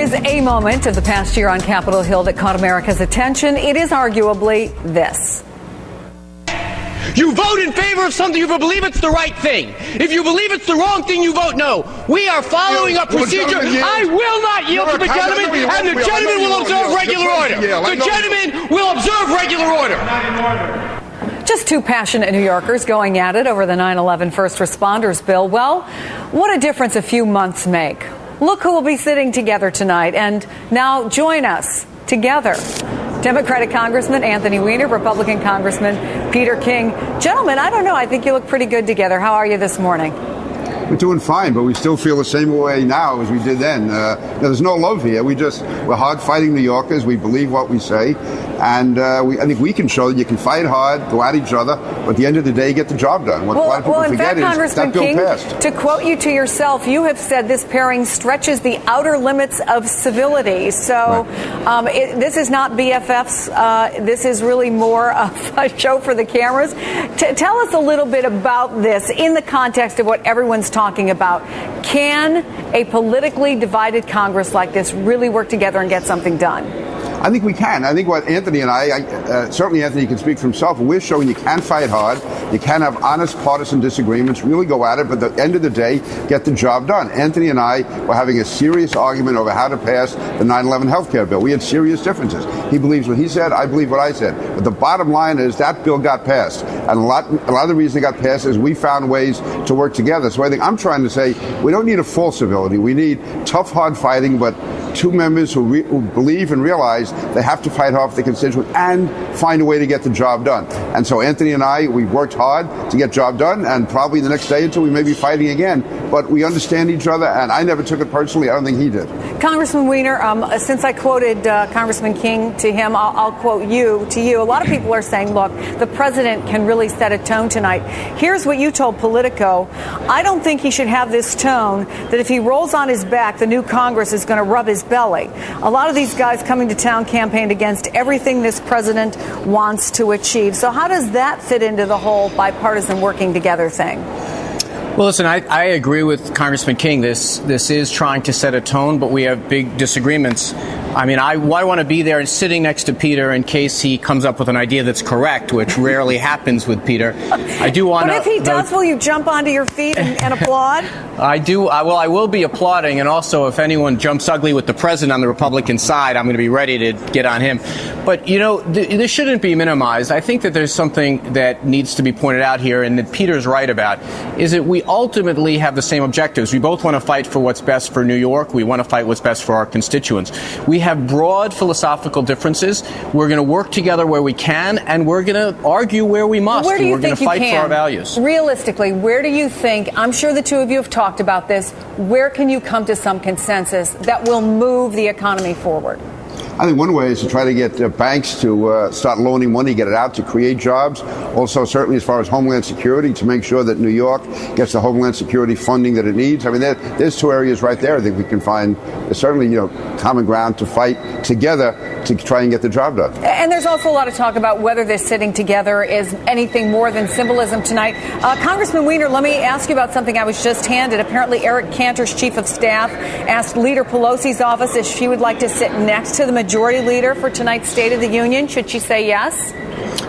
is a moment of the past year on Capitol Hill that caught America's attention. It is arguably this. You vote in favor of something if you believe it's the right thing. If you believe it's the wrong thing, you vote no. We are following a procedure. I will not yield to the gentleman, and the gentleman will observe regular order. The gentleman will observe regular order. Just two passionate New Yorkers going at it over the 9/11 first responders bill. Well, what a difference a few months make. Look who will be sitting together tonight. And now join us together. Democratic Congressman Anthony Weiner, Republican Congressman Peter King. Gentlemen, I don't know. I think you look pretty good together. How are you this morning? We're doing fine, but we still feel the same way now as we did then. There's no love here. We're hard-fighting New Yorkers. We believe what we say. And I think we can show that you can fight hard, go at each other, but at the end of the day, get the job done. What a lot of people forget is that bill passed. To quote you to yourself, you have said this pairing stretches the outer limits of civility. So this is not BFFs. This is really more of a show for the cameras. Tell us a little bit about this in the context of what everyone's talking about. Can a politically divided Congress like this really work together and get something done? I think we can. I think what Anthony and I certainly Anthony can speak for himself, we're showing you can fight hard, you can have honest partisan disagreements, really go at it, but at the end of the day, get the job done. Anthony and I were having a serious argument over how to pass the 9/11 health care bill. We had serious differences. He believes what he said, I believe what I said. But the bottom line is that bill got passed. And a lot of the reason it got passed is we found ways to work together. So I think I'm trying to say we don't need a full civility. We need tough, hard fighting, but two members who believe and realize they have to fight hard for the constituents and find a way to get the job done. And so Anthony and I, we've worked hard to get job done, and probably the next day or two we may be fighting again. But we understand each other, and I never took it personally. I don't think he did. Congressman Weiner, since I quoted Congressman King to him, I'll quote you to you. A lot of people are saying, look, the president can really set a tone tonight. Here's what you told Politico. I don't think he should have this tone that if he rolls on his back, the new Congress is going to rub his belly. A lot of these guys coming to town campaigned against everything this president wants to achieve. So how does that fit into the whole bipartisan working together thing? Well, listen, I agree with Congressman King. This is trying to set a tone, but we have big disagreements. I mean, I want to be there and sitting next to Peter in case he comes up with an idea that's correct, which rarely happens with Peter. I do want to. But if he does, will you jump onto your feet and applaud? I do. I will be applauding. And also, if anyone jumps ugly with the president on the Republican side, I'm going to be ready to get on him. But, you know, this shouldn't be minimized. I think that there's something that needs to be pointed out here and that Peter's right about, is that we ultimately have the same objectives. We both want to fight for what's best for New York. We want to fight what's best for our constituents. We have broad philosophical differences. We're going to work together where we can, and we're going to argue where we must. Where do you and we're think going to fight you can? for our values. Realistically, where do you think, I'm sure the two of you have talked about this, where can you come to some consensus that will move the economy forward? I think one way is to try to get banks to start loaning money, get it out to create jobs. Also, certainly as far as Homeland Security, to make sure that New York gets the Homeland Security funding that it needs. I mean, there's two areas right there I think we can find certainly, common ground to fight together to try and get the job done. And there's also a lot of talk about whether this sitting together is anything more than symbolism tonight. Congressman Weiner, let me ask you about something I was just handed. Apparently, Eric Cantor's chief of staff asked Leader Pelosi's office if she would like to sit next to the majority leader for tonight's State of the Union. Should she say yes?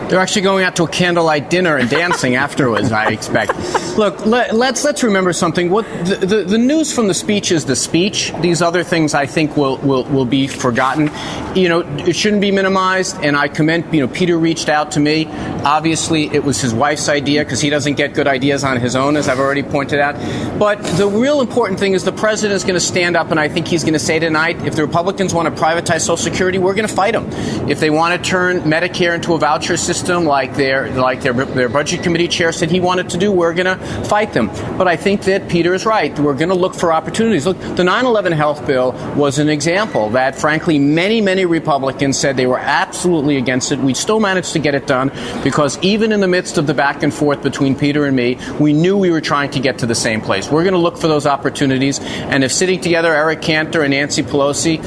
They're actually going out to a candlelight dinner and dancing afterwards, I expect. Look, let's remember something. What the news from the speech is the speech. These other things, I think, will be forgotten. It shouldn't be minimized. And I commend. Peter reached out to me. Obviously, it was his wife's idea because he doesn't get good ideas on his own, as I've already pointed out. But the real important thing is the president is going to stand up, and I think he's going to say tonight, if the Republicans want to privatize Social Security, we're going to fight them. If they want to turn Medicare into a voucher system, like their budget committee chair said he wanted to do, we're going to fight them. But I think that Peter is right. We're going to look for opportunities. Look, the 9/11 health bill was an example that, frankly, many Republicans said they were absolutely against it. We still managed to get it done because even in the midst of the back and forth between Peter and me, we knew we were trying to get to the same place. We're going to look for those opportunities. And if sitting together, Eric Cantor and Nancy Pelosi,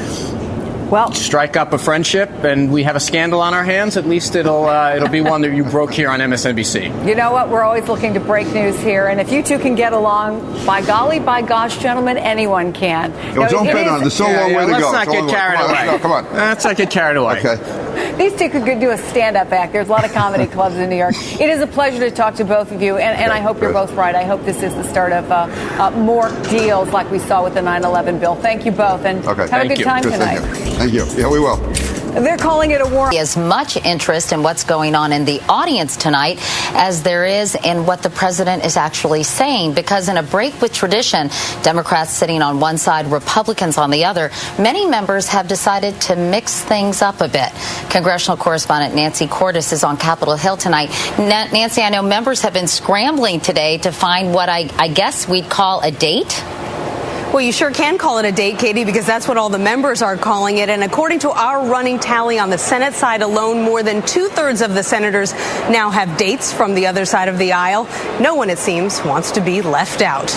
Well, strike up a friendship, and we have a scandal on our hands. At least it'll be one that you broke here on MSNBC. You know what? We're always looking to break news here, and if you two can get along, by golly, by gosh, gentlemen, anyone can. Don't bet on it. There's so long way to go. Let's not get carried away. Come on. Let's not get carried away. Okay. These two could do a stand-up act. There's a lot of comedy clubs in New York. It is a pleasure to talk to both of you, and I hope you're both right. I hope this is the start of more deals like we saw with the 9/11 bill. Thank you both, and have a good time tonight. Thank you. Yeah, we will. They're calling it a war. As much interest in what's going on in the audience tonight as there is in what the president is actually saying, because in a break with tradition, Democrats sitting on one side, Republicans on the other, many members have decided to mix things up a bit. Congressional correspondent Nancy Cordes is on Capitol Hill tonight. Nancy, I know members have been scrambling today to find what I guess we'd call a date. Well, you sure can call it a date, Katie, because that's what all the members are calling it. And according to our running tally on the Senate side alone, more than 2/3 of the senators now have dates from the other side of the aisle. No one, it seems, wants to be left out.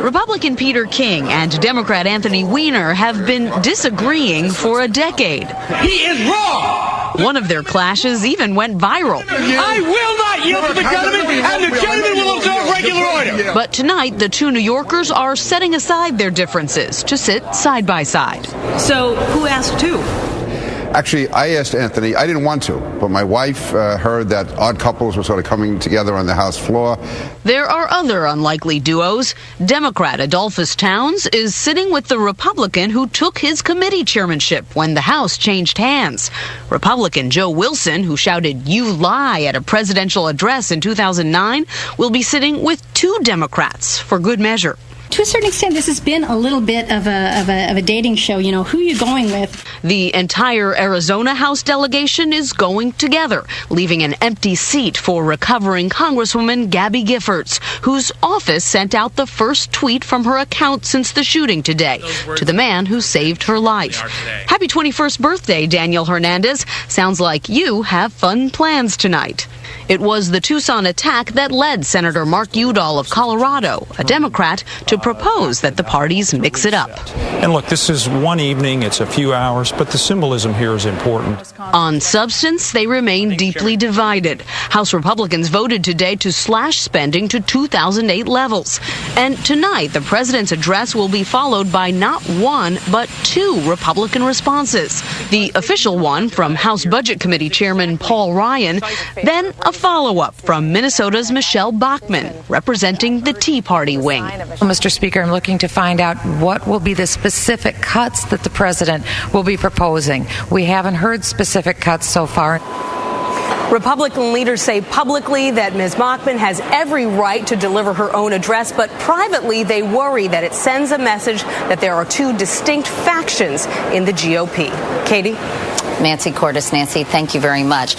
Republican Peter King and Democrat Anthony Weiner have been disagreeing for a decade. He is wrong. One of their clashes even went viral. I will not yield to the gentleman, and the gentleman will observe regular order. But tonight, the two New Yorkers are setting aside their differences to sit side by side. So who asked who? Actually, I asked Anthony. I didn't want to, but my wife heard that odd couples were sort of coming together on the House floor. There are other unlikely duos. Democrat Adolphus Towns is sitting with the Republican who took his committee chairmanship when the House changed hands. Republican Joe Wilson, who shouted "You lie" at a presidential address in 2009, will be sitting with two Democrats for good measure. To a certain extent, this has been a little bit of a dating show. You know, who are you going with? The entire Arizona House delegation is going together, leaving an empty seat for recovering Congresswoman Gabby Giffords, whose office sent out the first tweet from her account since the shooting today to the man who saved her life. Happy 21st birthday, Daniel Hernandez. Sounds like you have fun plans tonight. It was the Tucson attack that led Senator Mark Udall of Colorado, a Democrat, to propose that the parties mix it up. And look, this is one evening, it's a few hours, but the symbolism here is important. On substance, they remain deeply divided. House Republicans voted today to slash spending to 2008 levels. And tonight, the president's address will be followed by not one, but two Republican responses. The official one from House Budget Committee Chairman Paul Ryan, then a follow-up from Minnesota's Michelle Bachmann, representing the Tea Party wing. Mr. Speaker, I'm looking to find out what will be the specific cuts that the president will be proposing. We haven't heard specific cuts so far. Republican leaders say publicly that Ms. Bachmann has every right to deliver her own address, but privately they worry that it sends a message that there are two distinct factions in the GOP. Katie? Nancy Cordes. Nancy, thank you very much.